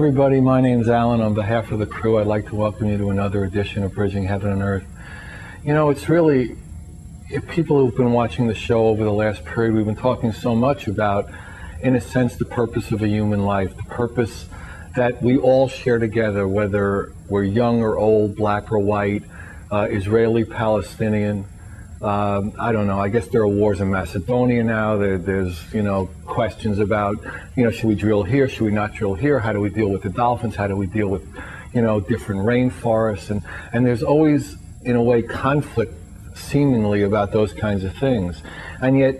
everybody, my name's Alan. On behalf of the crew, I'd like to welcome you to another edition of Bridging Heaven and Earth. You know, it's really, if people who've been watching the show over the last period, we've been talking so much about, in a sense, the purpose of a human life, the purpose that we all share together, whether we're young or old, black or white, Israeli, Palestinian. I don't know, I guess there are wars in Macedonia now. There's, you know, questions about, you know, should we drill here, should we not drill here? How do we deal with the dolphins? How do we deal with, you know, different rainforests? And there's always, in a way, conflict seemingly about those kinds of things. And yet,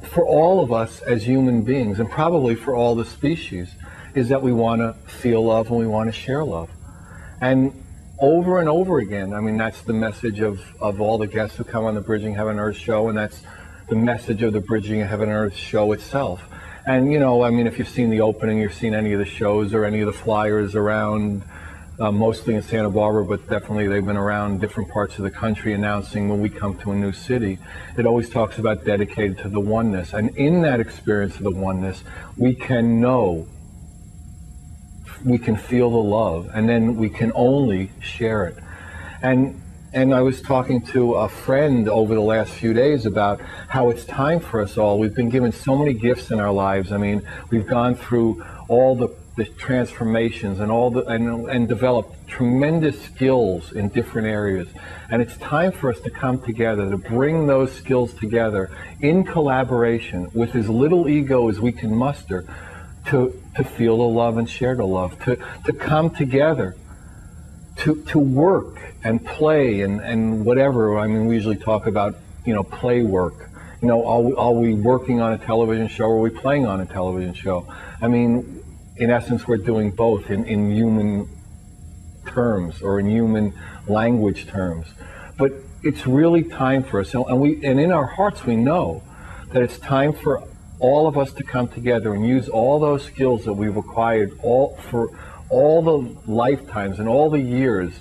for all of us as human beings, and probably for all the species, is that we want to feel love and we want to share love. And over and over again, I mean, that's the message of all the guests who come on the Bridging Heaven and Earth show, and that's the message of the Bridging Heaven and Earth show itself. And, you know, I mean, if you've seen the opening, you've seen any of the shows or any of the flyers around, mostly in Santa Barbara, but definitely they've been around different parts of the country announcing when we come to a new city. It always talks about dedicated to the oneness. And in that experience of the oneness, we can know, we can feel the love, and then we can only share it. And I was talking to a friend over the last few days about how it's time for us all. We've been given so many gifts in our lives. I mean, we've gone through all the transformations and all the and developed tremendous skills in different areas. And it's time for us to come together, to bring those skills together in collaboration with as little ego as we can muster, to feel the love and share the love, to come together, to work and play and whatever. I mean, we usually talk about, you know, play work. You know, are we working on a television show or are we playing on a television show? I mean, in essence, we're doing both in human terms or in human language terms. But it's really time for us, and in our hearts we know that it's time for all of us to come together and use all those skills that we've acquired for all the lifetimes and all the years,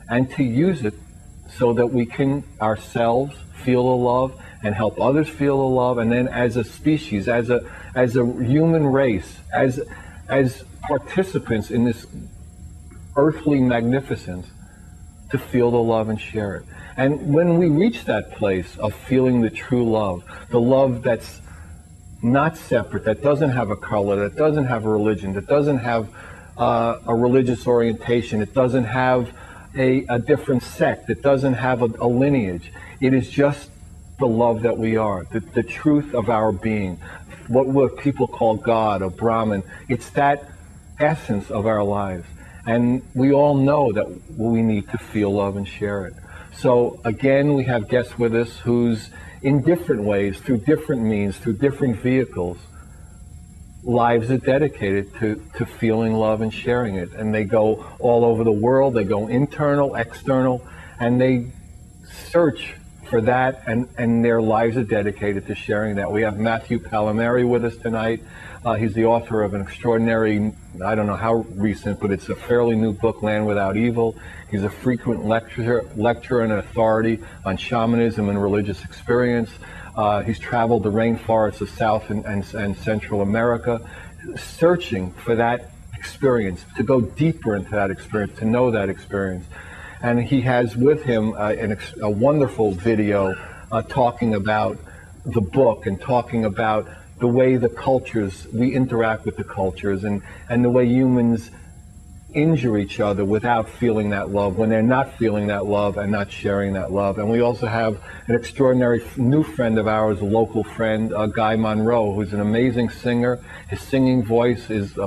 and to use it so that we can ourselves feel the love and help others feel the love, and then as a species, as a human race, as participants in this earthly magnificence, to feel the love and share it. And when we reach that place of feeling the true love, the love that's not separate, that doesn't have a color, that doesn't have a religion, that doesn't have a religious orientation, it doesn't have a different sect, it doesn't have a lineage. It is just the love that we are, the truth of our being, what people call God or Brahman. It's that essence of our lives. And we all know that we need to feel love and share it. So again, we have guests with us who's in different ways, through different means, through different vehicles, lives are dedicated to feeling love and sharing it. And they go all over the world, they go internal, external, and they search for that, and their lives are dedicated to sharing that. We have Matthew Pallamary with us tonight. He's the author of an extraordinary, I don't know how recent, but it's a fairly new book, Land Without Evil. He's a frequent lecturer and authority on shamanism and religious experience. He's traveled the rainforests of South and Central America, searching for that experience, to go deeper into that experience, to know that experience. And he has with him a wonderful video talking about the book and talking about the way the cultures, we interact with the cultures, and the way humans injure each other without feeling that love, when they're not feeling that love and not sharing that love. And we also have an extraordinary new friend of ours, a local friend, Guy Monroe, who's an amazing singer. His singing voice is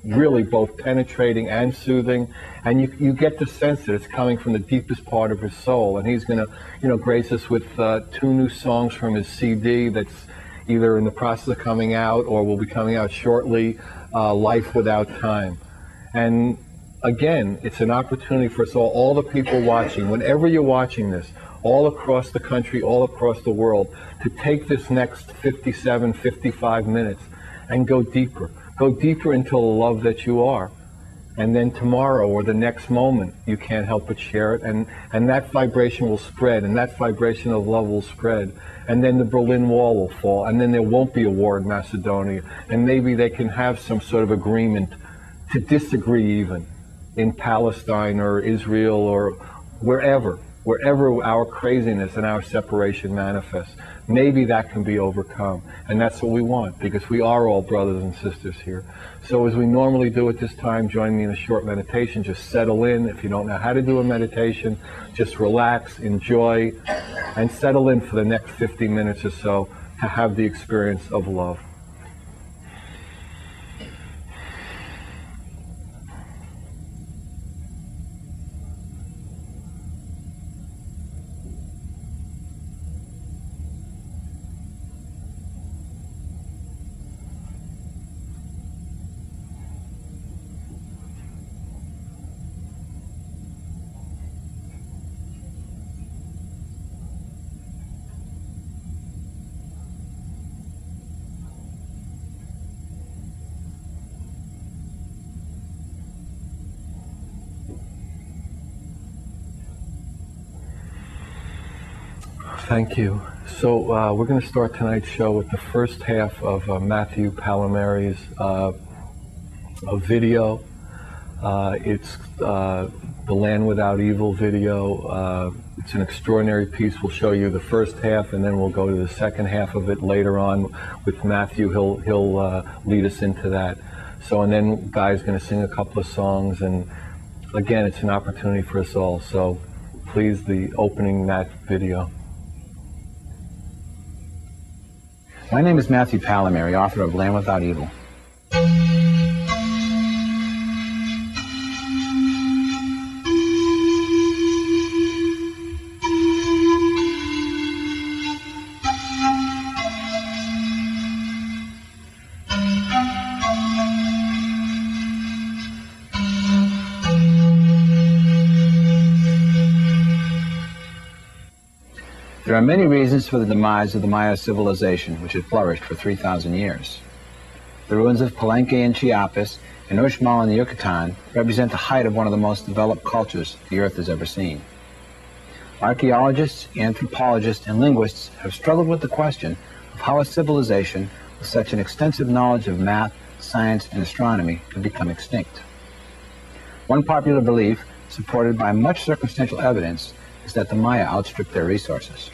really both penetrating and soothing, and you get the sense that it's coming from the deepest part of his soul. And he's going to, you know, grace us with 2 new songs from his CD that's either in the process of coming out or will be coming out shortly, Life Without Time. And again, it's an opportunity for us all the people watching, whenever you're watching this, all across the country, all across the world, to take this next 57, 55 minutes and go deeper. Go deeper into the love that you are. And then tomorrow or the next moment, you can't help but share it. And that vibration will spread, and that vibration of love will spread. And then the Berlin Wall will fall, and then there won't be a war in Macedonia. And maybe they can have some sort of agreement to disagree even in Palestine or Israel or wherever our craziness and our separation manifests. Maybe that can be overcome. And that's what we want, because we are all brothers and sisters here. So as we normally do at this time, join me in a short meditation. Just settle in. If you don't know how to do a meditation, just relax, enjoy, and settle in for the next 50 minutes or so to have the experience of love. Thank you. So we're going to start tonight's show with the first half of Matthew Pallamary's video. It's the Land Without Evil video. It's an extraordinary piece. We'll show you the first half, and then we'll go to the second half of it later on with Matthew. He'll lead us into that. So, and then Guy's going to sing a couple of songs, and again, it's an opportunity for us all. So please, the opening that video. My name is Matthew Pallamary, author of Land Without Evil. There are many reasons for the demise of the Maya civilization, which had flourished for 3,000 years. The ruins of Palenque in Chiapas and Uxmal in the Yucatan represent the height of one of the most developed cultures the Earth has ever seen. Archaeologists, anthropologists, and linguists have struggled with the question of how a civilization with such an extensive knowledge of math, science, and astronomy could become extinct. One popular belief, supported by much circumstantial evidence, is that the Maya outstripped their resources.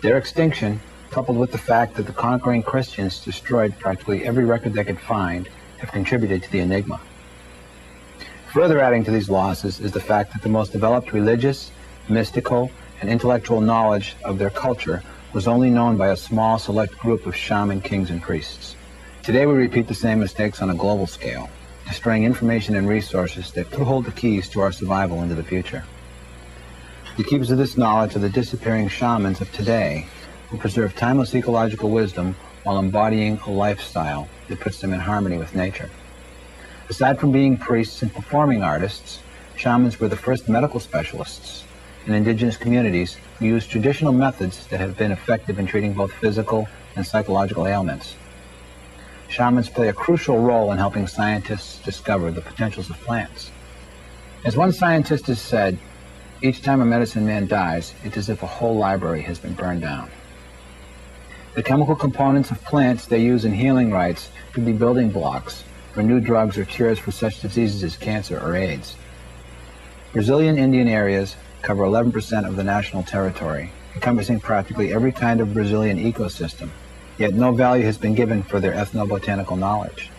Their extinction, coupled with the fact that the conquering Christians destroyed practically every record they could find, have contributed to the enigma. Further adding to these losses is the fact that the most developed religious, mystical, and intellectual knowledge of their culture was only known by a small select group of shaman kings and priests. Today we repeat the same mistakes on a global scale, destroying information and resources that could hold the keys to our survival into the future. The keepers of this knowledge are the disappearing shamans of today, who preserve timeless ecological wisdom while embodying a lifestyle that puts them in harmony with nature. Aside from being priests and performing artists, shamans were the first medical specialists in indigenous communities who used traditional methods that have been effective in treating both physical and psychological ailments. Shamans play a crucial role in helping scientists discover the potentials of plants. As one scientist has said, each time a medicine man dies, it's as if a whole library has been burned down. The chemical components of plants they use in healing rites could be building blocks for new drugs or cures for such diseases as cancer or AIDS. Brazilian Indian areas cover 11% of the national territory, encompassing practically every kind of Brazilian ecosystem, yet no value has been given for their ethnobotanical knowledge.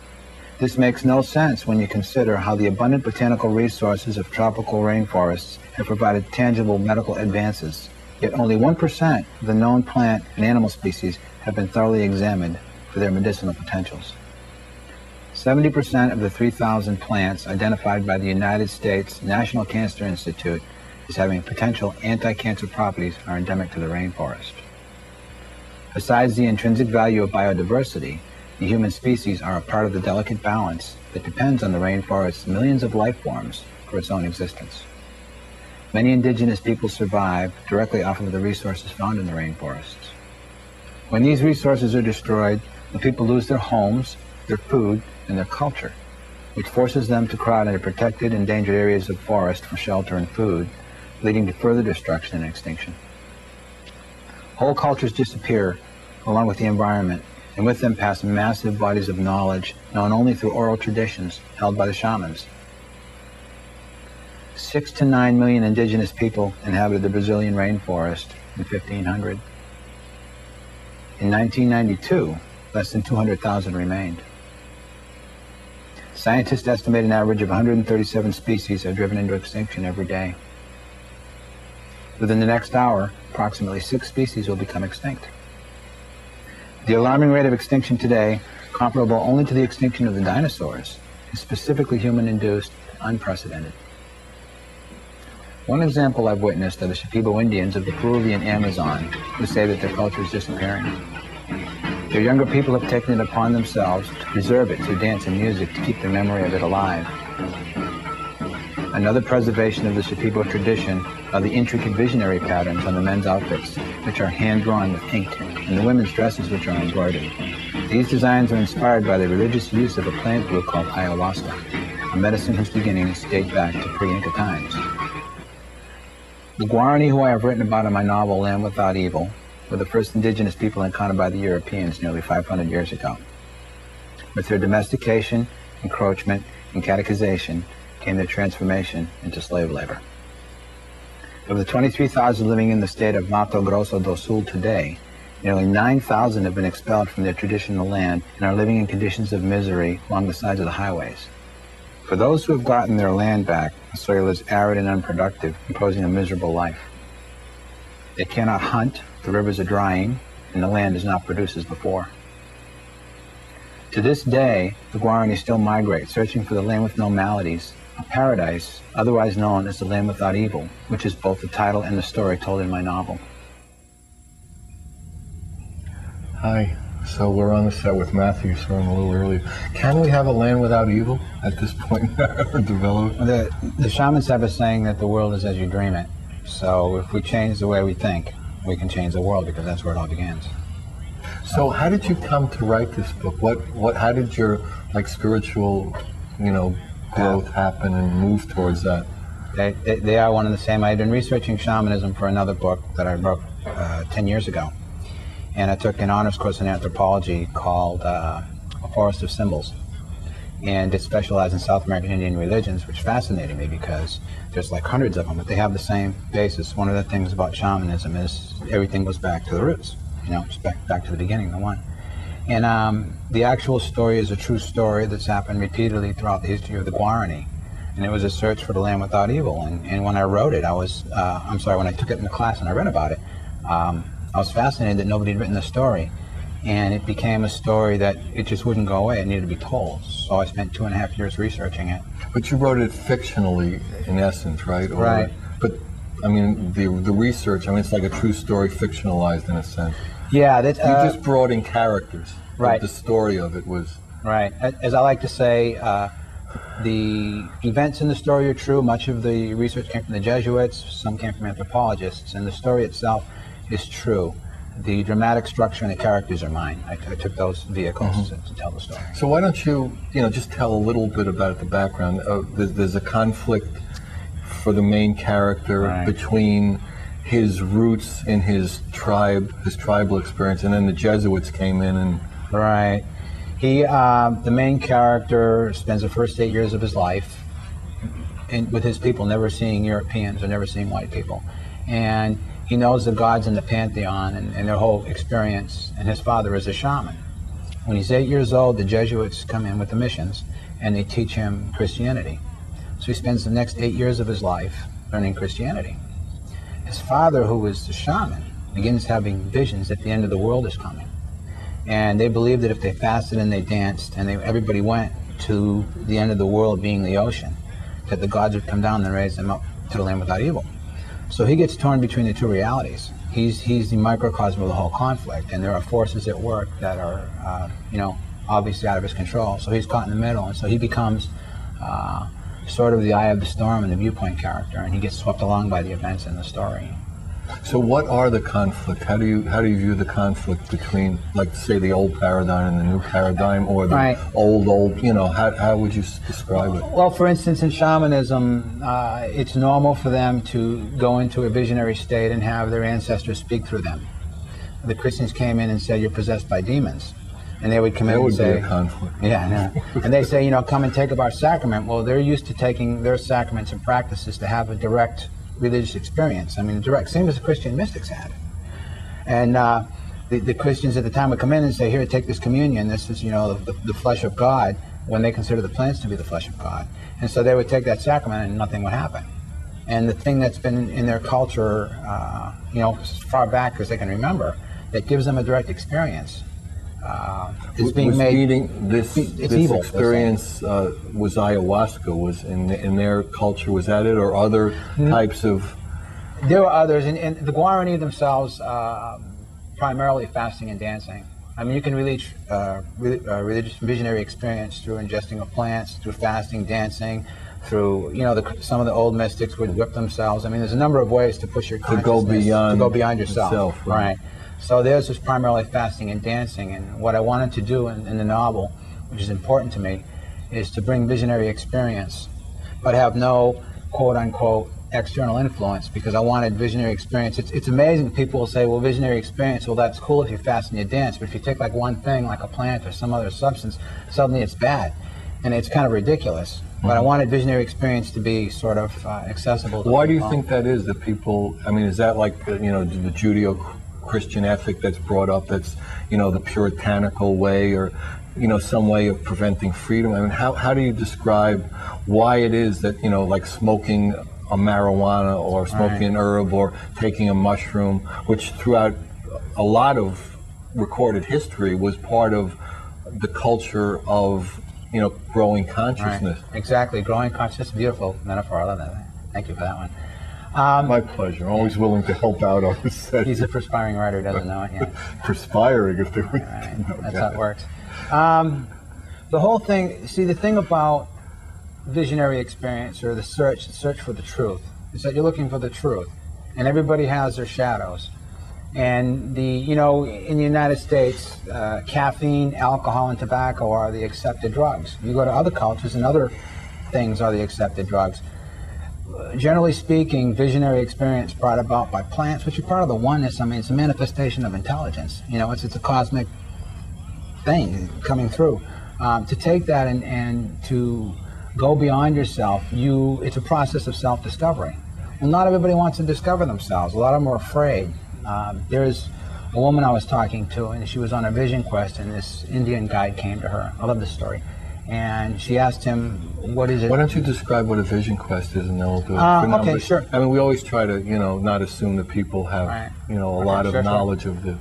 This makes no sense when you consider how the abundant botanical resources of tropical rainforests have provided tangible medical advances, yet only 1% of the known plant and animal species have been thoroughly examined for their medicinal potentials. 70% of the 3,000 plants identified by the United States National Cancer Institute as having potential anti-cancer properties are endemic to the rainforest. Besides the intrinsic value of biodiversity, the human species are a part of the delicate balance that depends on the rainforest's millions of life forms for its own existence. Many indigenous people survive directly off of the resources found in the rainforests. When these resources are destroyed, the people lose their homes, their food, and their culture, which forces them to crowd into protected, endangered areas of forest for shelter and food, leading to further destruction and extinction. Whole cultures disappear along with the environment and with them pass massive bodies of knowledge known only through oral traditions held by the shamans. 6 to 9 million indigenous people inhabited the Brazilian rainforest in 1500. In 1992, less than 200,000 remained. Scientists estimate an average of 137 species are driven into extinction every day. Within the next hour, approximately 6 species will become extinct. The alarming rate of extinction today, comparable only to the extinction of the dinosaurs, is specifically human-induced, unprecedented. One example I've witnessed are the Shipibo Indians of the Peruvian Amazon, who say that their culture is disappearing. Their younger people have taken it upon themselves to preserve it through dance and music to keep the memory of it alive. Another preservation of the Shipibo tradition are the intricate visionary patterns on the men's outfits, which are hand-drawn with ink, and the women's dresses, which are embroidered. These designs are inspired by the religious use of a plant group called ayahuasca, a medicine whose beginnings date back to pre-Inca times. The Guarani, who I have written about in my novel Land Without Evil, were the first indigenous people encountered by the Europeans nearly 500 years ago. With their domestication, encroachment, and catechization came their transformation into slave labor. Of the 23,000 living in the state of Mato Grosso do Sul today, nearly 9,000 have been expelled from their traditional land and are living in conditions of misery along the sides of the highways. For those who have gotten their land back, the soil is arid and unproductive, imposing a miserable life. They cannot hunt, the rivers are drying, and the land does not produce as before. To this day, the Guarani still migrate, searching for the land with no maladies, a paradise otherwise known as the Land Without Evil, which is both the title and the story told in my novel. Hi. So we're on the set with Matthew, starting a little early. Can we have a land without evil at this point or develop? The shamans have a saying that the world is as you dream it. So if we change the way we think, we can change the world, because that's where it all begins. So how did you come to write this book? How did your spiritual, growth happen and move towards that? They are one and the same. I had been researching shamanism for another book that I wrote 10 years ago. And I took an honors course in anthropology called A Forest of Symbols. And it specialized in South American Indian religions, which fascinated me because there's hundreds of them, but they have the same basis. One of the things about shamanism is everything goes back to the roots, just back to the beginning, the one. And the actual story is a true story that's happened repeatedly throughout the history of the Guarani. And it was a search for the land without evil. And when I wrote it, when I took it in the class and I read about it, I was fascinated that nobody had written the story, and it became a story that it just wouldn't go away. It needed to be told. So I spent 2.5 years researching it. But you wrote it fictionally, in essence, right? Right. But I mean, the research. It's like a true story, fictionalized in a sense. Yeah, you just brought in characters. Right. But the story of it was. Right. As I like to say, the events in the story are true. Much of the research came from the Jesuits. Some came from anthropologists, and the story itself is true. The dramatic structure and the characters are mine. I took those vehicles to tell the story. So why don't you, just tell a little bit about the background. There's a conflict for the main character between his roots in his tribe, his tribal experience, and then the Jesuits came in and... Right. He, the main character spends the first 8 years of his life with his people, never seeing Europeans or never seeing white people. And he knows the gods in the pantheon and their whole experience, and his father is a shaman. When he's 8 years old, the Jesuits come in with the missions, and they teach him Christianity. So he spends the next 8 years of his life learning Christianity. His father, who is the shaman, begins having visions that the end of the world is coming. And they believed that if they fasted and they danced, and everybody went to the end of the world, being the ocean, that the gods would come down and raise them up to the land without evil. So he gets torn between the two realities. He's the microcosm of the whole conflict, and there are forces at work that are, obviously out of his control. So he's caught in the middle, and so he becomes sort of the eye of the storm and the viewpoint character, and he gets swept along by the events in the story. So what are the conflicts? How do you view the conflict between, say, the old paradigm and the new paradigm, or the old, how would you describe it? Well, for instance, in shamanism, it's normal for them to go into a visionary state and have their ancestors speak through them. The Christians came in and said, you're possessed by demons. And they would come in and say, that would be a conflict. Yeah, and they say, come and take up our sacrament. Well, they're used to taking their sacraments and practices to have a direct religious experience. I mean, direct, same as the Christian mystics had. And the Christians at the time would come in and say, here, take this communion. This is, the flesh of God, when they consider the plants to be the flesh of God. And so they would take that sacrament and nothing would happen. And the thing that's been in their culture, as far back as they can remember, that gives them a direct experience. Is being made. This evil, experience was ayahuasca. Was in their culture. Was that it, or other types of? There were others, and the Guarani themselves, primarily fasting and dancing. I mean, you can reach religious visionary experience through ingesting of plants, through fasting, dancing, through some of the old mystics would whip themselves. I mean, there's a number of ways to push your consciousness to go beyond yourself. Right. So theirs was primarily fasting and dancing, and what I wanted to do in the novel, which is important to me, is to bring visionary experience, but have no quote-unquote external influence, because I wanted visionary experience. It's amazing. People will say, well, visionary experience, well, that's cool if you fast and you dance, but if you take like one thing, like a plant or some other substance, suddenly it's bad, and it's kind of ridiculous. But I wanted visionary experience to be sort of accessible to Why do you think that is, that people, I mean, is that like, the Judeo-Christian ethic that's brought up, that's, the puritanical way, or, some way of preventing freedom? I mean, how do you describe why it is that, like smoking a marijuana or smoking an herb or taking a mushroom, which throughout a lot of recorded history was part of the culture of, growing consciousness. Right. Exactly, growing consciousness. Beautiful metaphor. I love that. Thank you for that one. My pleasure. I'm always willing to help out on the set. He's a perspiring writer, doesn't know it yet. Perspiring, if they would. Right. That's how it works. The whole thing, see, the thing about visionary experience, or the search for the truth, is that you're looking for the truth, and everybody has their shadows. And in the United States, caffeine, alcohol, and tobacco are the accepted drugs. You go to other cultures, and other things are the accepted drugs. Generally speaking, visionary experience brought about by plants, which are part of the oneness. I mean, it's a manifestation of intelligence. It's a cosmic thing coming through. To take that and to go beyond yourself, it's a process of self-discovery. Well, not everybody wants to discover themselves. A lot of them are afraid. There's a woman I was talking to, and she was on a vision quest, and this Indian guide came to her. I love this story. And she asked him, what is it? Why don't you describe what a vision quest is, and then we'll do it. Okay, sure. I mean, we always try to, not assume that people have, a lot of knowledge of the...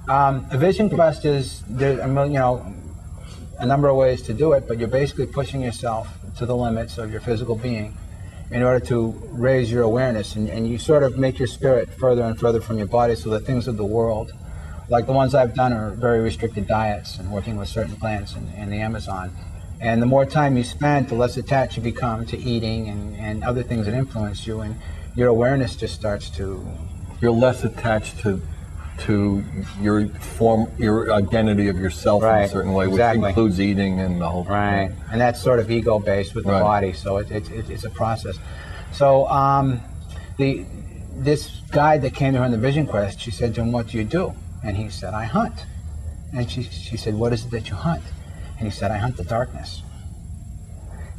A vision quest is, there's a number of ways to do it, but you're basically pushing yourself to the limits of your physical being in order to raise your awareness, and you sort of make your spirit further and further from your body, so the things of the world, like the ones I've done, are very restricted diets and working with certain plants in the Amazon. And the more time you spend, the less attached you become to eating and other things that influence you, and your awareness just starts to... You're less attached to your identity of yourself in a certain way, which includes eating and the whole thing. Right, and that's sort of ego-based with the body, so it's a process. So this guide that came to her in the vision quest, she said to him, what do you do? And he said, I hunt. And she said, what is it that you hunt? And he said, I hunt the darkness.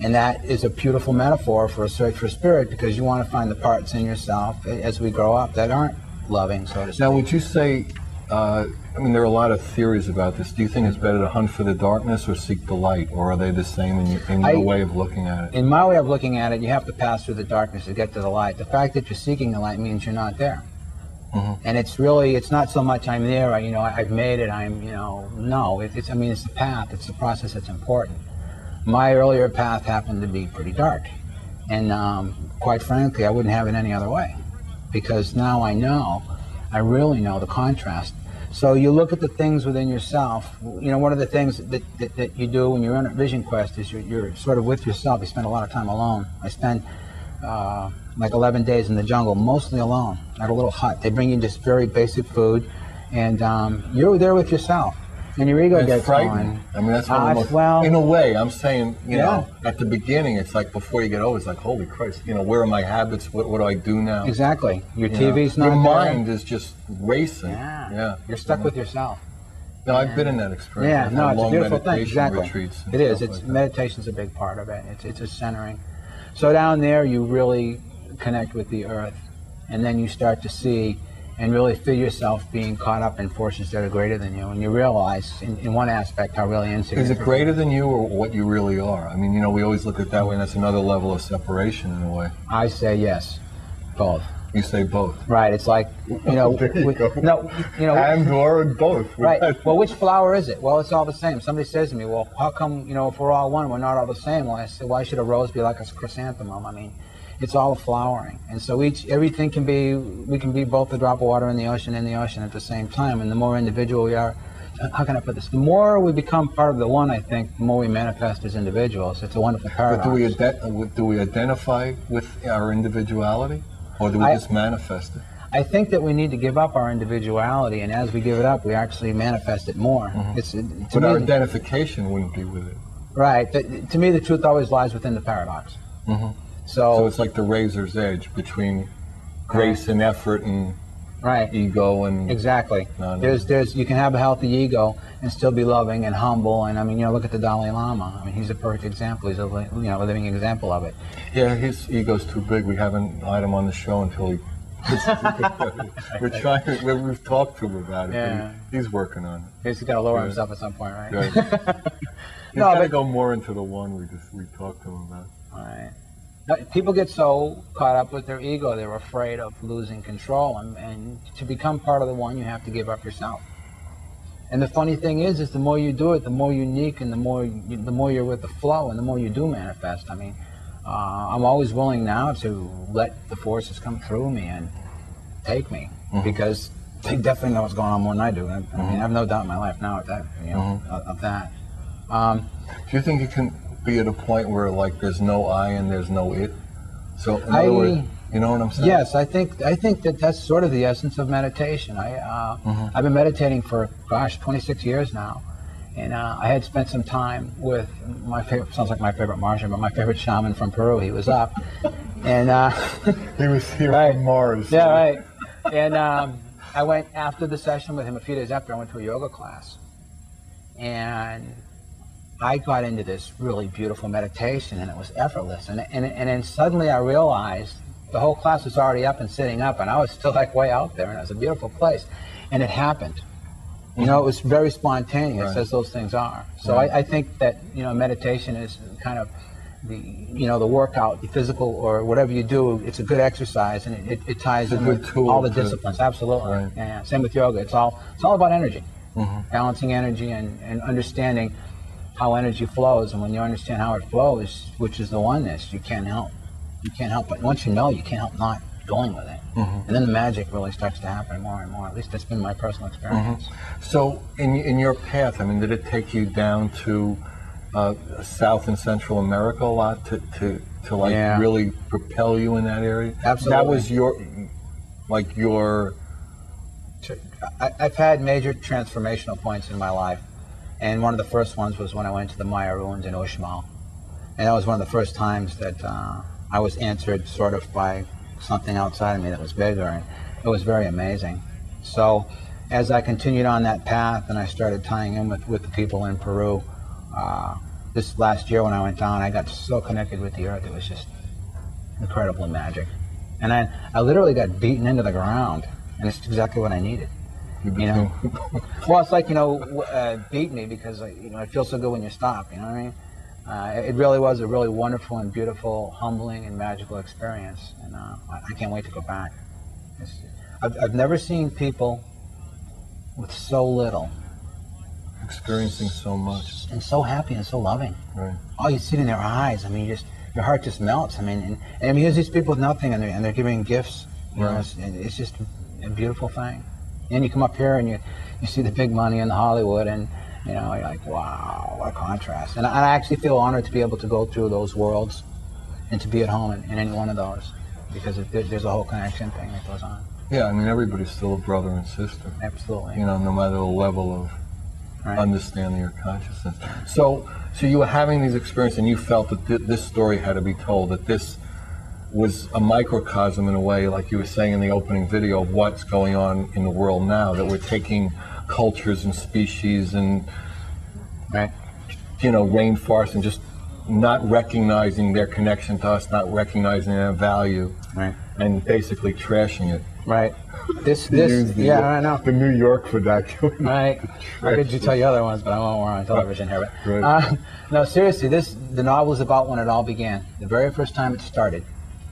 And that is a beautiful metaphor for a search for spirit, because you want to find the parts in yourself as we grow up that aren't loving, so to speak. Now, would you say, I mean, there are a lot of theories about this. Do you think it's better to hunt for the darkness or seek the light, or are they the same in your way of looking at it? In my way of looking at it, you have to pass through the darkness to get to the light. The fact that you're seeking the light means you're not there. And it's not so much I'm there, I've made it, no, it's the path, it's the process that's important. My earlier path happened to be pretty dark, and quite frankly, I wouldn't have it any other way, because now I really know the contrast. So you look at the things within yourself. One of the things that you do when you're on a vision quest is you're sort of with yourself. You spend a lot of time alone. I spend like 11 days in the jungle, mostly alone, at a little hut. They bring you just very basic food, and you're there with yourself. And your ego gets frightening. I mean, that's one of the most, in a way, I'm saying, at the beginning, it's like before you get over, it's like, holy Christ, where are my habits? What do I do now? Exactly. Your TV's not your there. mind is just racing. Yeah. You're stuck with yourself. No, I've been in that experience. Yeah, I've no, had it's a long beautiful thing. meditation Exactly. retreats and It is. stuff It's like that. meditation's a big part of it. It's a centering. So down there, you really connect with the earth, and then you start to see and really feel yourself being caught up in forces that are greater than you, and you realize, in one aspect, how really insignificant. Is it greater than you or what you really are? I mean, you know, we always look at it that way, and that's another level of separation in a way. I say yes, both. You say both. Right. It's like, you know, There you go. And or both. Right. Well, which flower is it? Well, it's all the same. Somebody says to me, well, how come, you know, if we're all one, we're not all the same? Well, I say, why should a rose be like a chrysanthemum? I mean, it's all flowering. And so everything can be, we can be both a drop of water in the ocean and the ocean at the same time. And the more individual we are, how can I put this? The more we become part of the one, I think, the more we manifest as individuals. It's a wonderful paradox. But do we identify with our individuality? Or do we just manifest it? I think that we need to give up our individuality, and as we give it up, we actually manifest it more. Mm-hmm. But our identification wouldn't be with it. Right. To me, the truth always lies within the paradox. Mm-hmm. So it's like the razor's edge between grace and effort and ego and exactly. There's you can have a healthy ego and still be loving and humble. And I mean, you know, look at the Dalai Lama. I mean, he's a perfect example. He's a living example of it. Yeah, his ego's too big. We haven't had him on the show until he. We're trying. We've talked to him about it. Yeah. But he's working on it. He's got to lower himself at some point, right? Right. He's got to go more into the one we talked to him about. All right. People get so caught up with their ego, they're afraid of losing control. And to become part of the one, you have to give up yourself. And the funny thing is the more you do it, the more unique and the more you're with the flow and the more you do manifest. I mean, I'm always willing now to let the forces come through me and take me because they definitely know what's going on more than I do. I mean, I have no doubt in my life now of that, of that. Do you think you can be at a point where like there's no I and there's no it? So in other words, you know what I'm saying? Yes, I think that's sort of the essence of meditation. I've been meditating for 26 years now, and I had spent some time with my favorite, sounds like my favorite Martian, but my favorite shaman from Peru. He was up, and he was here from Mars. Yeah, right. And I went after the session with him. A few days after, I went to a yoga class, and I got into this really beautiful meditation, and it was effortless. And then suddenly I realized the whole class was already up and sitting up, and I was still like way out there, and it was a beautiful place. And it happened. You know, it was very spontaneous, as those things are. So I think that, you know, meditation is kind of the workout, the physical or whatever you do. It's a good exercise, and it ties in with all the disciplines. Absolutely. Right. Yeah. Same with yoga. It's all about energy, balancing energy and understanding how energy flows. And when you understand how it flows, which is the oneness, you can't help but once you know, you can't help not going with it. And then the magic really starts to happen more and more. At least that's been my personal experience. So in your path, I mean, did it take you down to South and Central America a lot to really propel you in that area? Absolutely. That was your I've had major transformational points in my life. And one of the first ones was when I went to the Maya ruins in Uxmal. And that was one of the first times that I was answered sort of by something outside of me that was bigger, and it was very amazing. So as I continued on that path and I started tying in with the people in Peru, this last year when I went down, I got so connected with the earth, it was just incredible and magic. And I literally got beaten into the ground, and it's exactly what I needed. You know, well, it's like, beat me because it feels so good when you stop. You know what I mean? It really was a really wonderful and beautiful, humbling and magical experience, and I can't wait to go back. I've never seen people with so little experiencing so much and so happy and so loving. Right. Oh, you see it in their eyes. I mean, your heart just melts. I mean, and here's these people with nothing, and they're giving gifts. You know, it's just a beautiful thing. And you come up here and you see the big money in Hollywood, and you're like, wow, what a contrast. And I actually feel honored to be able to go through those worlds and to be at home in any one of those, because there's a whole connection thing that goes on. Yeah, I mean, everybody's still a brother and sister. Absolutely. No matter the level of understanding or consciousness. So you were having these experiences, and you felt that this story had to be told, that this was a microcosm in a way, like you were saying in the opening video, of what's going on in the world now, that we're taking cultures and species and, Right. rainforests, and just not recognizing their connection to us, not recognizing their value, Right. and basically trashing it. Right. I know. The New York vernacular. Right. I could you tell you other ones, but I won't. We're on television here. But, Right. no, seriously, the novel is about when it all began, the very first time it started,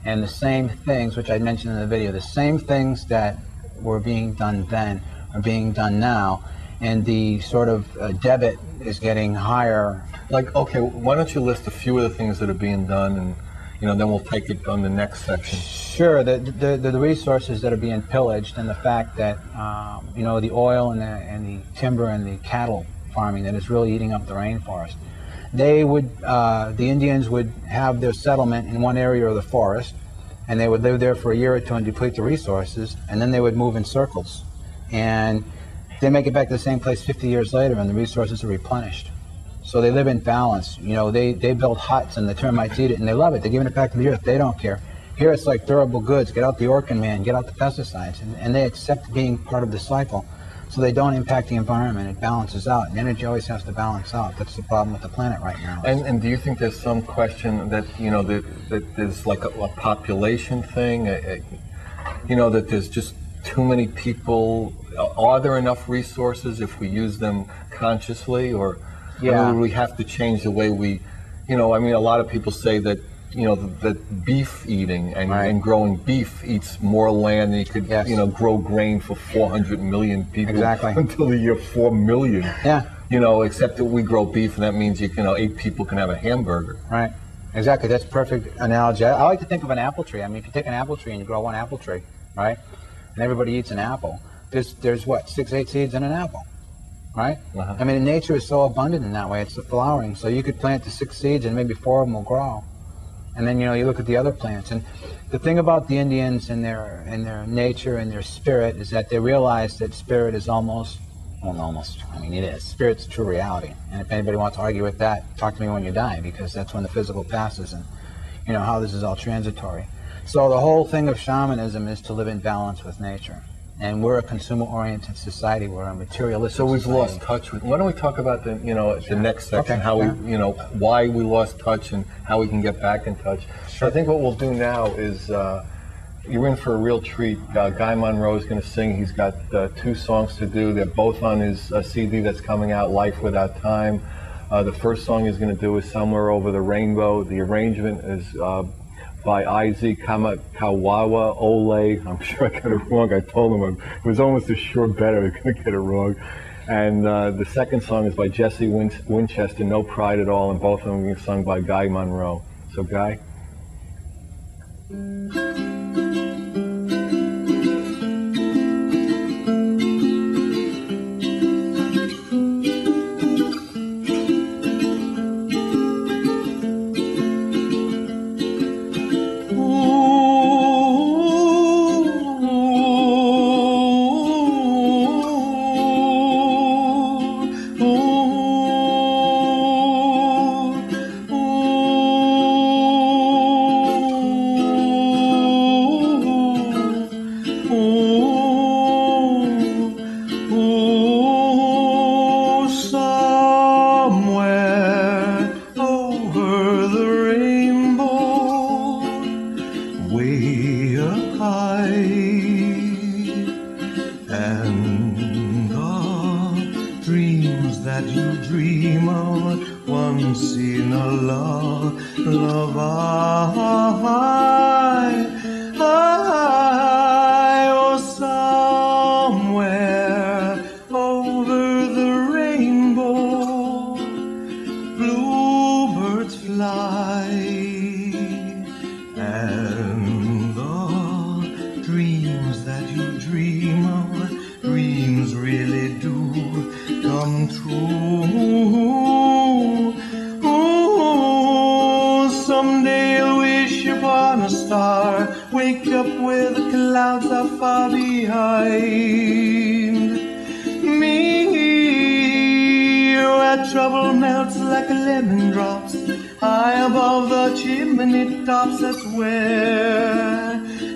and the same things, which I mentioned in the video, the same things that were being done then are being done now, and the sort of debit is getting higher. Like, okay, why don't you list a few of the things that are being done, and then we'll take it on the next section. Sure, the resources that are being pillaged, and the fact that the oil and the timber and the cattle farming that is really eating up the rainforest. The Indians would have their settlement in one area of the forest, and they would live there for a year or two and deplete the resources, and then they would move in circles, and they make it back to the same place 50 years later, and the resources are replenished. So they live in balance. They build huts, and the termites eat it, and they love it. They're giving it back to the earth. They don't care. Here it's like durable goods. Get out the Orkin man, get out the pesticides, and they accept being part of the cycle. So they don't impact the environment. It balances out, and energy always has to balance out. That's the problem with the planet right now. And do you think there's some question that that there's like a population thing? That there's just too many people. Are there enough resources if we use them consciously, or would we have to change the way we? A lot of people say that that beef eating and growing beef eats more land than you could grow grain for 400 million people until the year 4 million. Yeah. Except that we grow beef, and that means 8 people can have a hamburger. Right. Exactly. That's a perfect analogy. I like to think of an apple tree. If you take an apple tree and you grow one apple tree, right, and everybody eats an apple, there's what, 6-8 seeds in an apple, right? Uh-huh. Nature is so abundant in that way. It's the flowering. So you could plant the 6 seeds and maybe 4 of them will grow. And then, you look at the other plants. And the thing about the Indians and their nature and their spirit is that they realize that spirit is it is. Spirit's true reality. And if anybody wants to argue with that, talk to me when you die, because that's when the physical passes, and how this is all transitory. So the whole thing of shamanism is to live in balance with nature. And we're a consumer-oriented society. We're a materialistic So we've society. lost touch with. Why don't we talk about the the next section, Okay. how we why we lost touch and how we can get back in touch. Sure. I think what we'll do now is you're in for a real treat. Guy Monroe is going to sing. He's got 2 songs to do. They're both on his CD that's coming out, Life Without Time. The first song he's going to do is Somewhere Over the Rainbow. The arrangement is by I.Z. Kamakawawa Ole. I'm sure I got it wrong. I told him it was almost a sure bet I was going to get it wrong. And the second song is by Jesse Winchester, No Pride at All, and both of them are sung by Guy Monroe. So, Guy?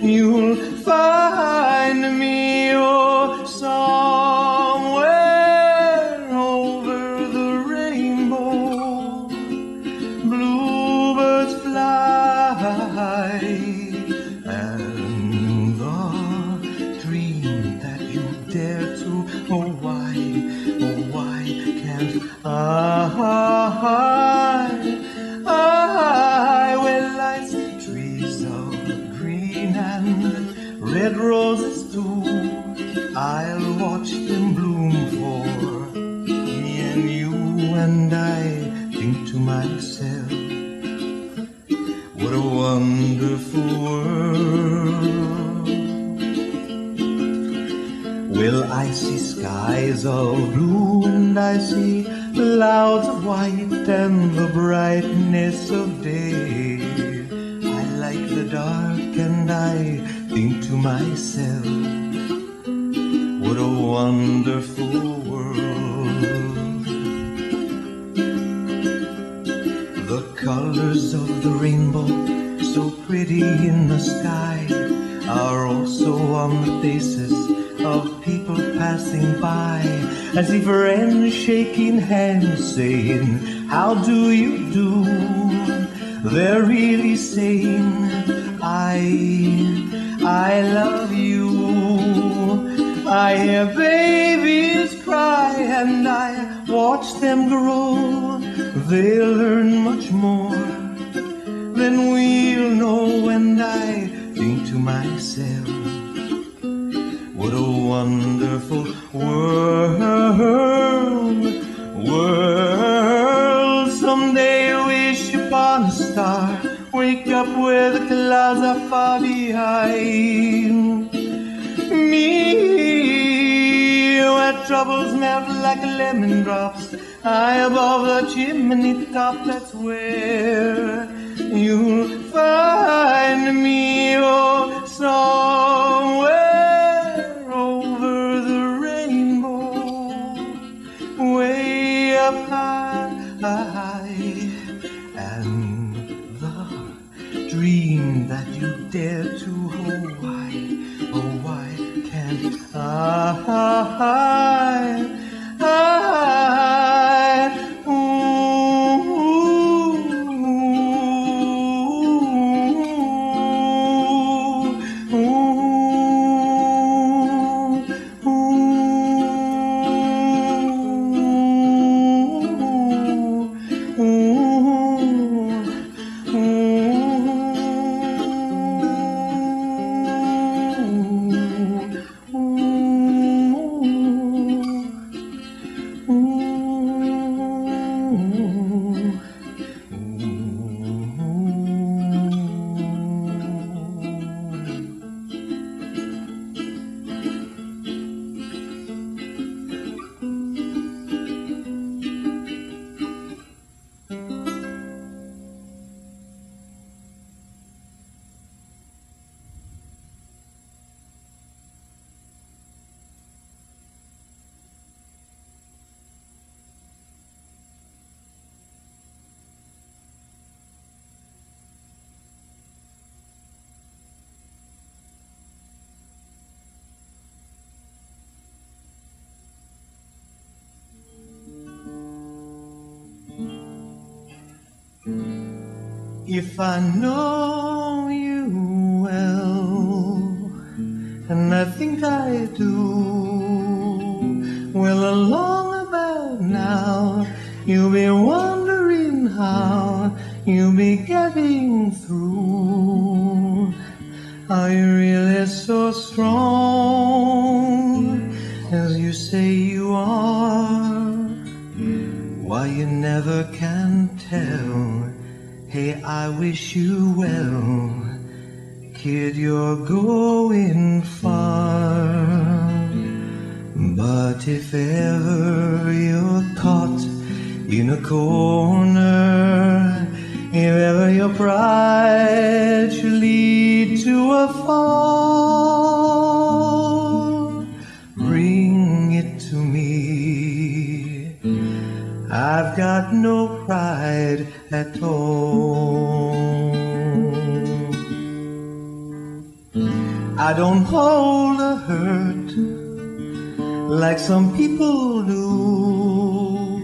You'll find me, oh, somewhere and the dream that you dare to, oh why can't I, well I see trees of green and red roses too, I'll watch them bloom for me and you, and I think to myself, what a wonderful world. Well, I see skies of blue and I see clouds of white and the brightness of day. I like the dark and I think to myself, what a wonderful world. The colors of the rainbow, so pretty in the sky, are also on the faces of people passing by, as if friends shaking hands saying, how do you do? They're really saying, I love you. I hear babies cry and I watch them grow. They'll learn much more than we'll know, and I think to myself, what a wonderful world. Someday wish upon a star, wake up where the clouds are far behind me, where troubles melt like lemon drops high above the chimney top. That's where you'll find me, oh, somewhere over the rainbow, way up high, and the dream that you dare to hold, why can't I? If I know you well, and I think I do, well, along about now, you'll be wondering how you'll be getting through. Are you really so strong as you say you are? Why, you never can tell. Hey, I wish you well, kid, you're going far. But if ever you're caught in a corner, if ever your pride should lead to a fall, bring it to me. I've got no pride at all. I don't hold a hurt like some people do.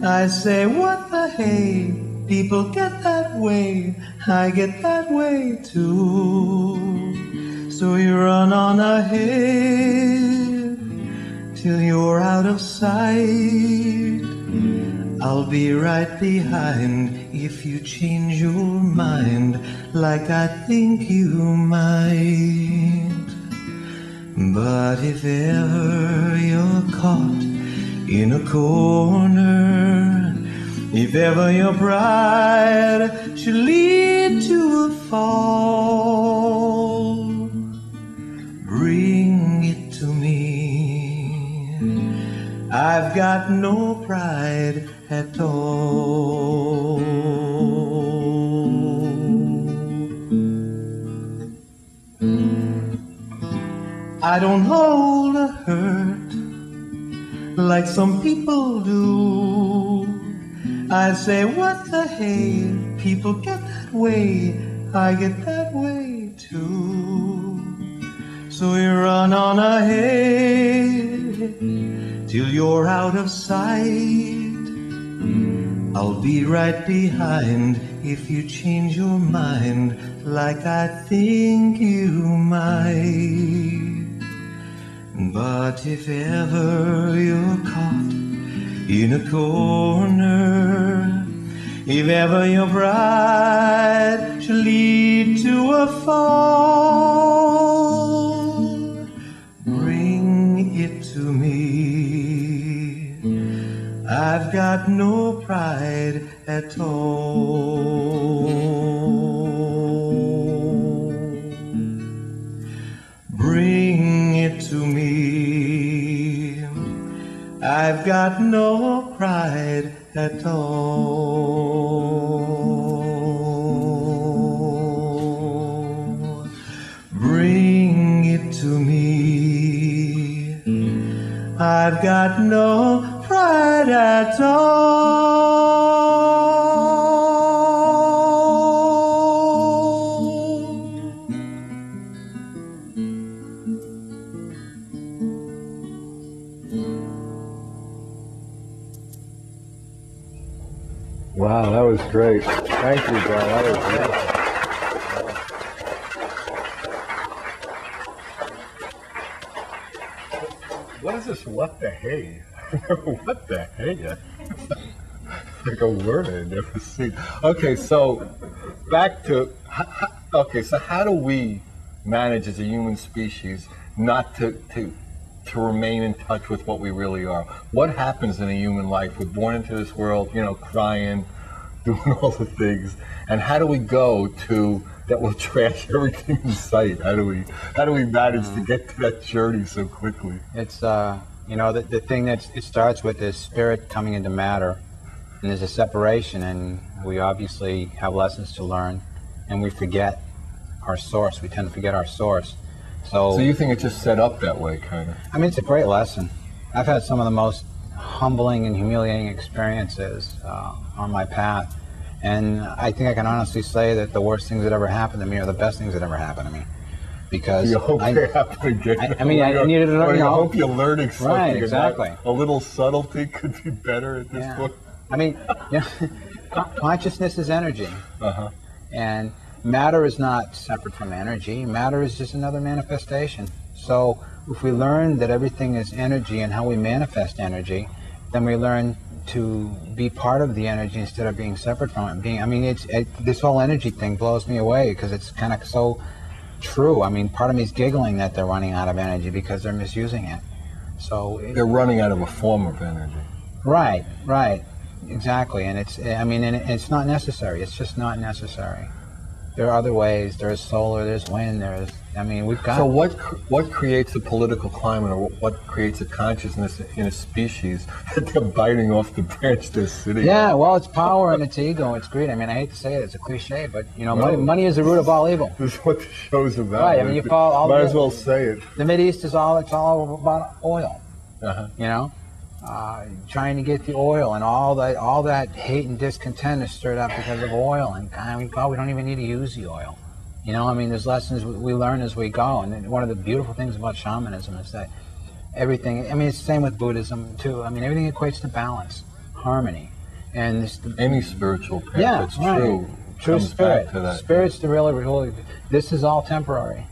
I say, what the hey, People get that way, I get that way too. So you run on ahead till you're out of sight. I'll be right behind if you change your mind like I think you might. But if ever you're caught in a corner, if ever your pride should lead to a fall, bring it to me. I've got no pride at all. I don't hold a hurt like some people do. I say, what the hey, people get that way, I get that way too. So you run on ahead till you're out of sight. I'll be right behind if you change your mind like I think you might. But if ever you're caught in a corner, if ever your pride should lead to a fall, bring it to me. I've got no pride at all. Bring it to me. I've got no pride at all. Bring it to me. I've got no pride at all. Wow, that was great. Thank you, Bill. That was great. What is this? What the hey? What the hey? Like a word I've never seen. Okay, so back to, okay, so how do we manage as a human species not to remain in touch with what we really are? What happens in a human life? We're born into this world, you know, crying, doing all the things, and how do we go to that will trash everything in sight? How do we manage to get to that journey so quickly? It's you know, the thing that it starts with is spirit coming into matter, and there's a separation, and we obviously have lessons to learn, and we forget our source. We tend to forget our source. So you think it's just set up that way, kind of? I mean, it's a great lesson. I've had some of the most humbling and humiliating experiences on my path, and I think I can honestly say that the worst things that ever happened to me are the best things that ever happened to me. Because you hope they happen again. I mean, I needed to learn. I hope you're learning something. Right, exactly. A little subtlety could be better at this point. I mean, you know, consciousness is energy, and matter is not separate from energy. Matter is just another manifestation. So if we learn that everything is energy and how we manifest energy, then we learn to be part of the energy instead of being separate from it. I mean, this whole energy thing blows me away because it's kind of so true. I mean, part of me is giggling that they're running out of energy because they're misusing it. So they're running out of a form of energy. Right, exactly. And it's not necessary. It's just not necessary. There are other ways. There's solar, there's wind, we've got... So what creates a political climate, or what creates a consciousness in a species that they're biting off the branch they're sitting on? Well, it's power and it's ego, it's greed. I mean, I hate to say it, it's a cliche, but, you know, money is the root of all evil. This is what the show's about. Right, I mean, you follow all might as well say it. The Mideast is all about oil, you know? Trying to get the oil, and all that hate and discontent is stirred up because of oil. And I mean, God, we don't even need to use the oil. You know, I mean, there's lessons we learn as we go. And one of the beautiful things about shamanism is that everything, I mean, it's the same with Buddhism too. I mean, everything equates to balance, harmony. And this, any spiritual path yeah, that's right. true True comes spirit. back to that. Spirit's the real. This is all temporary.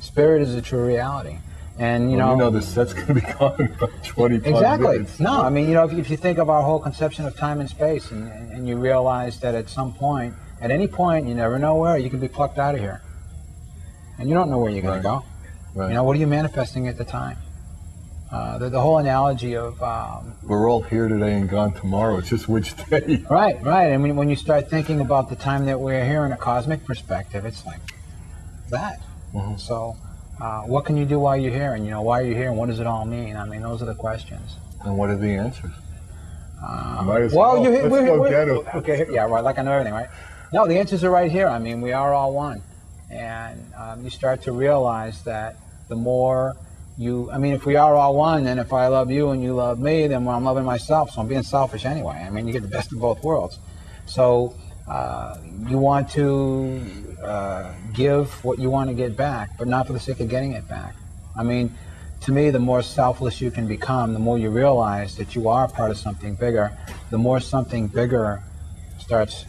Spirit is a true reality. And you know this set's going to be gone in about 25 exactly. minutes. No, I mean, if you think of our whole conception of time and space, and you realize that at some point, at any point, you never know where, you can be plucked out of here. And you don't know where you're going to go. Right. What are you manifesting at the time? The whole analogy of... we're all here today and gone tomorrow. It's just which day. Right. And when you start thinking about the time that we're here in a cosmic perspective, it's like that. Mm-hmm. So what can you do while you're here? And, why are you here? And what does it all mean? I mean, those are the questions. And what are the answers? Well, you're here. Let's go get 'em. Okay, yeah, right. Like I know everything, right? No, the answers are right here. I mean, we are all one. And you start to realize that the more if we are all one, then if I love you and you love me, then I'm loving myself. So I'm being selfish anyway. I mean, you get the best of both worlds. So you want to give what you want to get back, but not for the sake of getting it back. I mean, to me, the more selfless you can become, the more you realize that you are part of something bigger, the more something bigger starts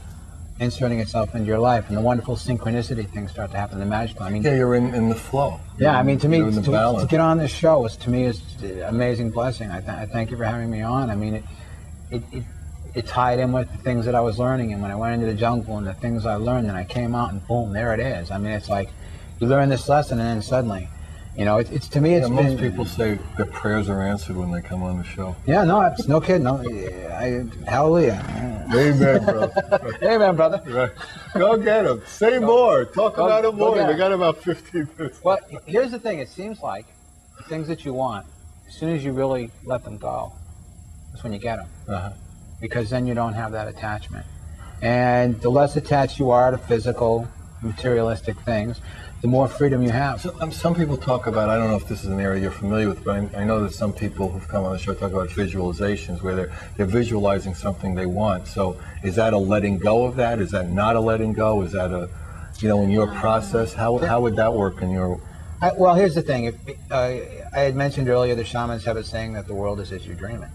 inserting itself into your life, and the wonderful synchronicity things start to happen, the magical. I mean, yeah, you're in the flow. Yeah, I mean, to me, You're in the to balance. get on this show is an amazing blessing. I thank you for having me on. I mean, it tied in with the things that I was learning, and when I went into the jungle and the things I learned, and I came out and boom, there it is. I mean, it's like you learn this lesson, and then suddenly, it's to me, it's been. Most people say their prayers are answered when they come on the show. Yeah, no, it's no kidding. No, hallelujah. Amen, brother. Amen, brother. Right. Go get them. Say more. Talk about it more. We got about 15 minutes. Well, here's the thing. It seems like the things that you want, as soon as you really let them go, that's when you get them. Uh-huh. Because then you don't have that attachment. And the less attached you are to physical, materialistic things, the more freedom you have. So, some people talk about, I don't know if this is an area you're familiar with, but I know that some people who've come on the show talk about visualizations, where they're visualizing something they want. So is that a letting go of that? Is that not a letting go? Is that in your process? How would that work in your... Well, here's the thing. I had mentioned earlier the shamans have a saying that the world is as you dream it.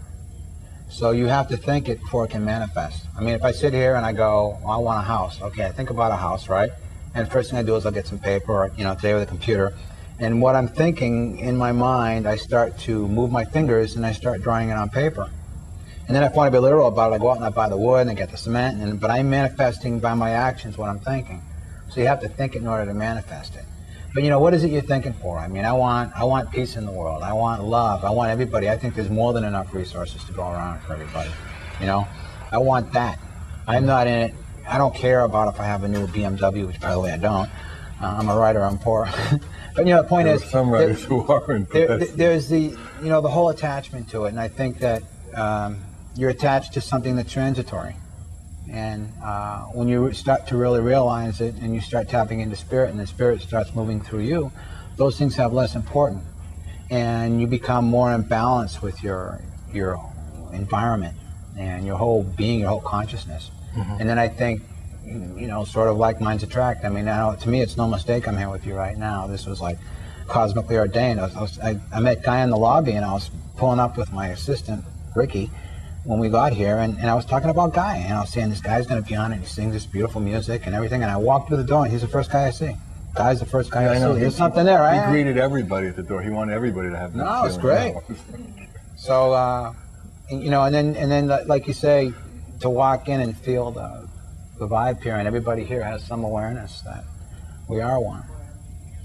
So you have to think it before it can manifest. I mean, if I sit here and I go, I want a house. Okay, I think about a house, right? And the first thing I do is I'll get some paper, or, today with a computer. And what I'm thinking in my mind, I start to move my fingers and I start drawing it on paper. And then if I want to be literal about it, I go out and I buy the wood and I get the cement. But I'm manifesting by my actions what I'm thinking. So you have to think it in order to manifest it. But what is it you're thinking for? I mean, I want peace in the world. I want love. I want everybody. I think there's more than enough resources to go around for everybody. I want that. I'm not in it. I don't care about if I have a new BMW, which by the way I don't. I'm a writer. I'm poor. But the point there is, are some writers who aren't. There's the the whole attachment to it, and I think that you're attached to something that's transitory. And when you start to really realize it, and you start tapping into spirit, and the spirit starts moving through you, those things have less importance, and you become more in balance with your environment and your whole being, your whole consciousness. Mm-hmm. And then I think, sort of like minds attract. I mean, to me, it's no mistake I'm here with you right now. This was like cosmically ordained. I met Guy in the lobby, and I was pulling up with my assistant, Ricky, when we got here, and I was talking about Guy, and I was saying, this guy's going to be on it, he sings this beautiful music and everything, and I walked through the door, and he's the first guy I see. Guy's the first guy I see. There's something there, right? He greeted everybody at the door. He wanted everybody to have that feeling. It's great. So, and then, like you say, to walk in and feel the vibe here, and everybody here has some awareness that we are one.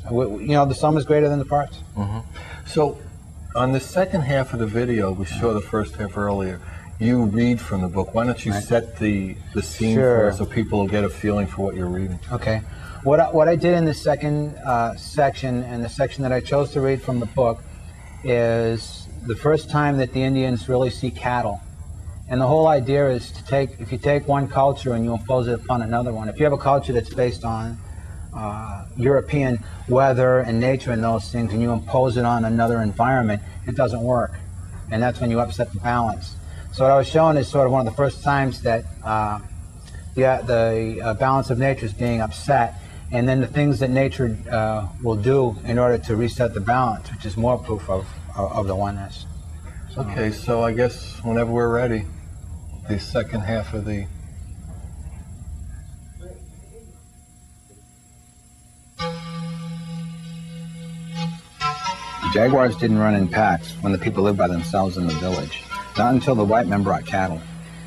So the sum is greater than the parts. Mm-hmm. So, on the second half of the video, we saw the first half earlier. You read from the book. Why don't you set the scene for us so people will get a feeling for what you're reading? Okay. What I did in the second section, and the section that I chose to read from the book, is the first time that the Indians really see cattle. And the whole idea is if you take one culture and you impose it upon another one. If you have a culture that's based on European weather and nature and those things, and you impose it on another environment, it doesn't work. And that's when you upset the balance. So what I was showing is sort of one of the first times that the balance of nature is being upset, and then the things that nature will do in order to reset the balance, which is more proof of the oneness. Okay, so I guess whenever we're ready. the second half of the... The jaguars didn't run in packs when the people lived by themselves in the village, not until the white men brought cattle.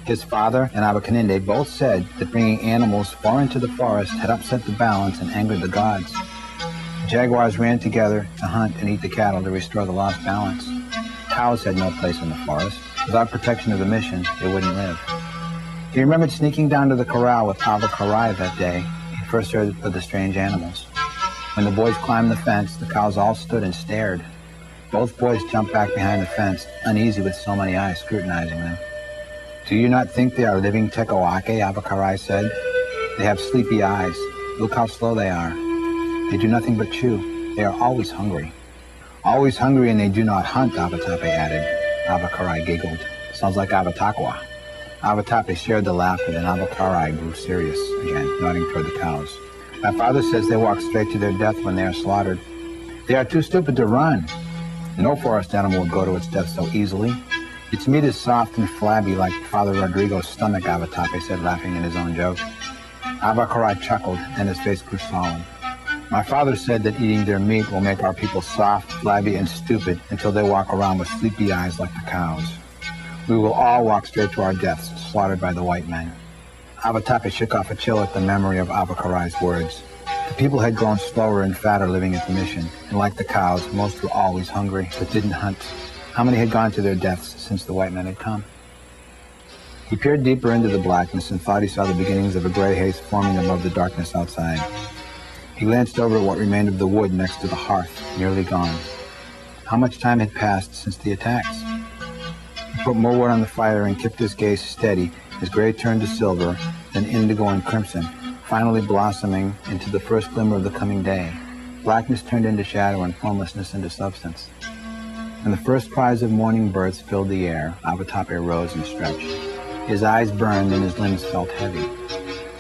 His father and Abakaninde both said that bringing animals far into the forest had upset the balance and angered the gods. The jaguars ran together to hunt and eat the cattle to restore the lost balance. Cows had no place in the forest. Without protection of the mission, they wouldn't live. He remembered sneaking down to the corral with Abakarai that day. He first heard of the strange animals. When the boys climbed the fence, the cows all stood and stared. Both boys jumped back behind the fence, uneasy with so many eyes scrutinizing them. "Do you not think they are living tekawake?" Abakarai said. "They have sleepy eyes. Look how slow they are. They do nothing but chew. They are always hungry." "Always hungry and they do not hunt," Abatape added. Abakarai giggled. "Sounds like Abatakwa." Abatape shared the laughter, and Abakarai grew serious again, nodding toward the cows. "My father says they walk straight to their death when they are slaughtered. They are too stupid to run. No forest animal would go to its death so easily. Its meat is soft and flabby like Father Rodrigo's stomach," Abatape said, laughing at his own joke. Abakarai chuckled, and his face grew solemn. "My father said that eating their meat will make our people soft, flabby, and stupid until they walk around with sleepy eyes like the cows. We will all walk straight to our deaths, slaughtered by the white men." Abatape shook off a chill at the memory of Abakarai's words. The people had grown slower and fatter living at the mission, and like the cows, most were always hungry, but didn't hunt. How many had gone to their deaths since the white men had come? He peered deeper into the blackness and thought he saw the beginnings of a gray haze forming above the darkness outside. He glanced over at what remained of the wood next to the hearth, nearly gone. How much time had passed since the attacks? He put more wood on the fire and kept his gaze steady as gray turned to silver, then indigo and crimson, finally blossoming into the first glimmer of the coming day. Blackness turned into shadow and formlessness into substance. When the first cries of morning birds filled the air, Abatape rose and stretched. His eyes burned and his limbs felt heavy.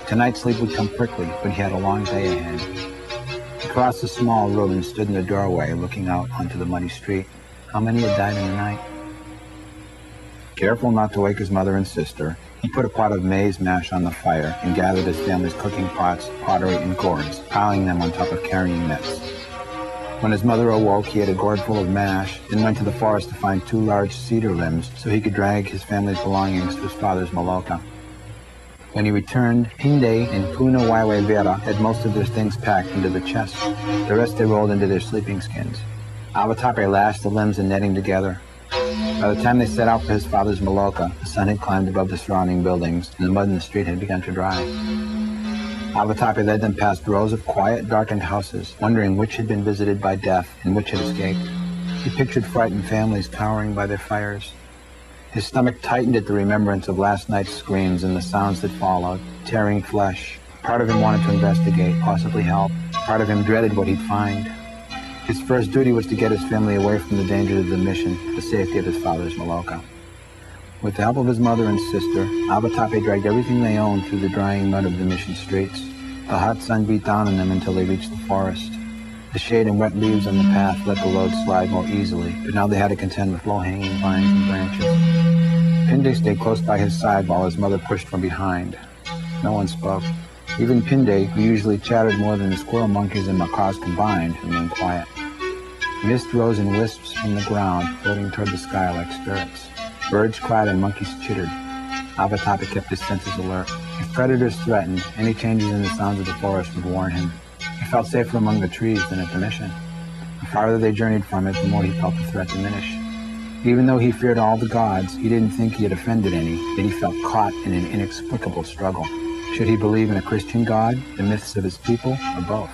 Tonight's sleep would come quickly, but he had a long day ahead. He crossed the small road and stood in the doorway looking out onto the muddy street. How many had died in the night? Careful not to wake his mother and sister, he put a pot of maize mash on the fire and gathered his family's cooking pots, pottery, and gourds, piling them on top of carrying nets. When his mother awoke, he had a gourd full of mash, then went to the forest to find 2 large cedar limbs so he could drag his family's belongings to his father's maloka. When he returned, Pinde and Puna Waiwe Vera had most of their things packed into the chest. The rest they rolled into their sleeping skins. Abatape lashed the limbs and netting together. By the time they set out for his father's maloka, the sun had climbed above the surrounding buildings, and the mud in the street had begun to dry. Abatape led them past rows of quiet, darkened houses, wondering which had been visited by death and which had escaped. He pictured frightened families cowering by their fires. His stomach tightened at the remembrance of last night's screams and the sounds that followed, tearing flesh. Part of him wanted to investigate, possibly help. Part of him dreaded what he'd find. His first duty was to get his family away from the dangers of the mission, the safety of his father's maloka. With the help of his mother and sister, Abatape dragged everything they owned through the drying mud of the mission streets. The hot sun beat down on them until they reached the forest. The shade and wet leaves on the path let the load slide more easily, but now they had to contend with low-hanging vines and branches. Pinde stayed close by his side while his mother pushed from behind. No one spoke. Even Pinde, who usually chattered more than the squirrel monkeys and macaws combined, remained quiet. Mist rose in wisps from the ground, floating toward the sky like spirits. Birds cried and monkeys chittered. Abatape kept his senses alert. If predators threatened, any changes in the sounds of the forest would warn him. He felt safer among the trees than at the mission. The farther they journeyed from it, the more he felt the threat diminish. Even though he feared all the gods, he didn't think he had offended any, yet he felt caught in an inexplicable struggle. Should he believe in a Christian God, the myths of his people, or both?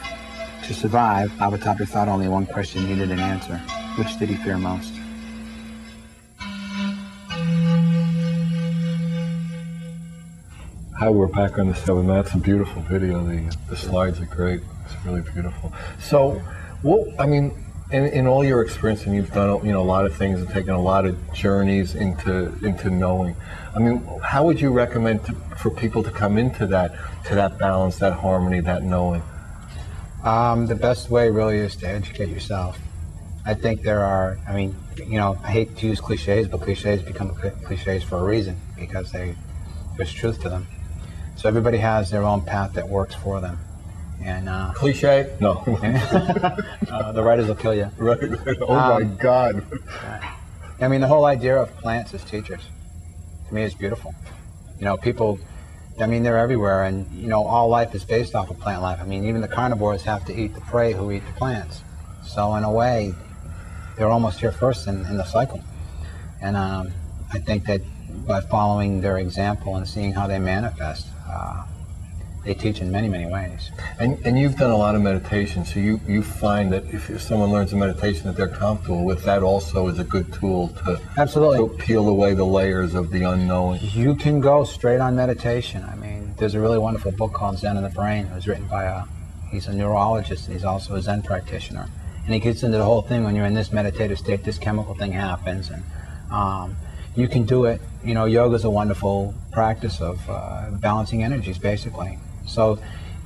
To survive, Abatape thought only one question needed an answer. Which did he fear most? Hi, we're back on the 7. That's a beautiful video. The slides are great. It's really beautiful. So, in all your experience, and you've done a lot of things and taken a lot of journeys into knowing. I mean, how would you recommend for people to come into that balance, that harmony, that knowing? The best way really is to educate yourself. I think there are, I hate to use cliches, but cliches become cliches for a reason, because they there's truth to them. So everybody has their own path that works for them. And cliche? No. The writers will kill you. Right. Oh my God. I mean, the whole idea of plants as teachers, to me, is beautiful. You know, people, I mean, they're everywhere, and, you know, all life is based off of plant life. I mean, even the carnivores have to eat the prey who eat the plants. So in a way, they're almost here first in the cycle. And I think that by following their example and seeing how they manifest, they teach in many, many ways. And you've done a lot of meditation, so you find that if someone learns a meditation that they're comfortable with, that also is a good tool to, absolutely, to peel away the layers of the unknowing. You can go straight on meditation. I mean, there's a really wonderful book called Zen in the Brain. It was written by he's a neurologist, and he's also a Zen practitioner. And he gets into the whole thing, when you're in this meditative state, this chemical thing happens. And you can do it. You know, yoga is a wonderful practice of balancing energies, basically. So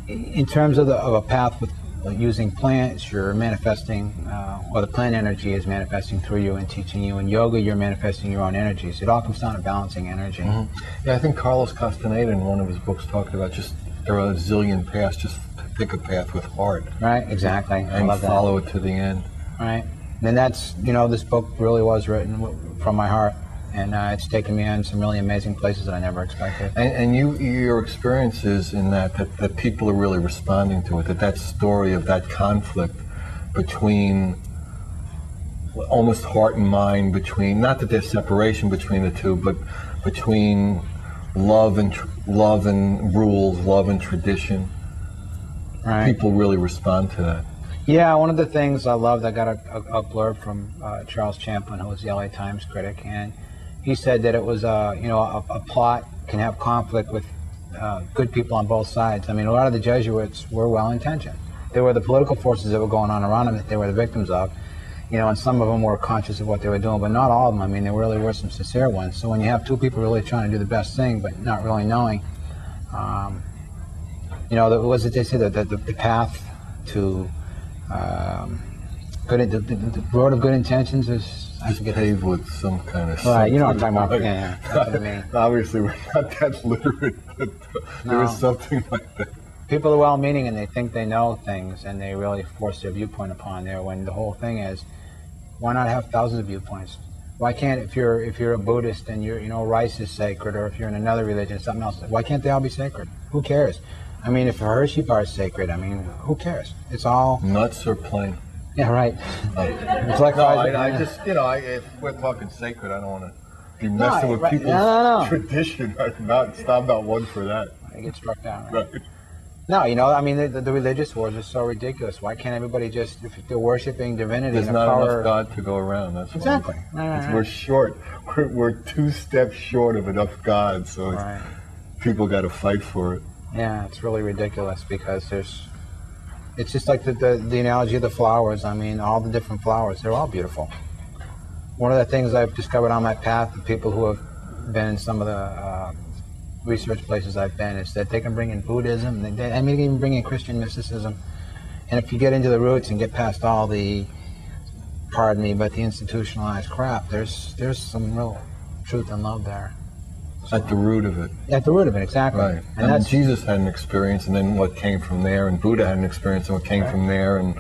in terms of a path with using plants, you're manifesting, or the plant energy is manifesting through you and teaching you. In yoga, you're manifesting your own energies. It all comes down to balancing energy. Mm-hmm. Yeah, I think Carlos Castaneda in one of his books talked about just there are a zillion paths, just pick a path with heart. Right, exactly. And follow it to the end. Right. And that's, you know, this book really was written from my heart. And it's taken me on some really amazing places that I never expected. And your experiences in that people are really responding to it, that story of that conflict between almost heart and mind, between, not that there's separation between the two, but between love and rules, love and tradition. Right. People really respond to that. Yeah, one of the things I loved, I got a blurb from Charles Champlin, who was the LA Times critic, and he said that it was, you know, a plot can have conflict with good people on both sides. I mean, a lot of the Jesuits were well-intentioned. They were the political forces that were going on around them that they were the victims of, you know, and some of them were conscious of what they were doing, but not all of them. I mean, there really were some sincere ones. So when you have two people really trying to do the best thing, but not really knowing, you know, what was it they say, the path to the road of good intentions is paved with some kind of right, you know what I'm talking about. Yeah, that's what I mean. Obviously, we're not that literate, but there is something like that. People are well-meaning and they think they know things, and they really force their viewpoint upon there. When the whole thing is, why not have thousands of viewpoints? Why can't, if you're a Buddhist and you know, rice is sacred, or if you're in another religion, something else, why can't they all be sacred? Who cares? I mean, if a Hershey bar is sacred, I mean, who cares? It's all nuts or plain. Yeah, right. It's like I just, you know, if we're talking sacred, I don't want to be messing with people's tradition. I'm not one for that. I get struck down. Right? No, you know, I mean, the religious wars are so ridiculous. Why can't everybody just, if they're worshiping divinity, there's not enough God to go around. That's exactly. We're short. We're 2 steps short of enough God, so people got to fight for it. Yeah, it's really ridiculous because it's just like the analogy of the flowers. I mean, all the different flowers, they're all beautiful. One of the things I've discovered on my path, the people who have been in some of the research places I've been, is that they can bring in Buddhism, I mean, they can even bring in Christian mysticism. And if you get into the roots and get past all the, pardon me, but the institutionalized crap, there's some real truth and love there. At the root of it. At the root of it, exactly. Right. And that's, Jesus had an experience, and then what came from there, and Buddha had an experience, and what came from there, and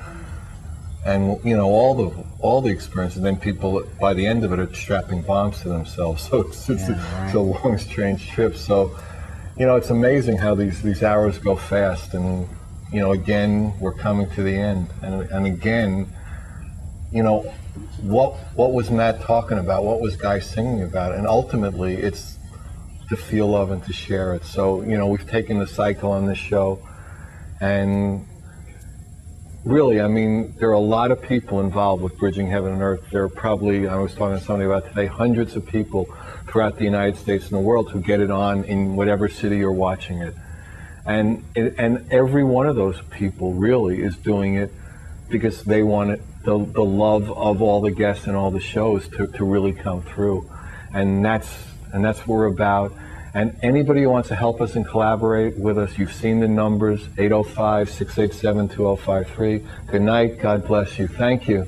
you know, all the experiences. And then people, by the end of it, are strapping bombs to themselves. So it's a long, strange trip. So, you know, it's amazing how these hours go fast, and you know, again, we're coming to the end, and again, you know, what was Matt talking about? What was Guy singing about? And ultimately, it's to feel love and to share it. So, you know, we've taken the cycle on this show, and really, I mean, there are a lot of people involved with Bridging Heaven and Earth. There are probably, I was talking to somebody about today, hundreds of people throughout the United States and the world who get it on in whatever city you're watching it. And every one of those people really is doing it because they want it, the love of all the guests and all the shows to really come through. And that's what we're about. And anybody who wants to help us and collaborate with us, you've seen the numbers, 805-687-2053. Good night. God bless you. Thank you.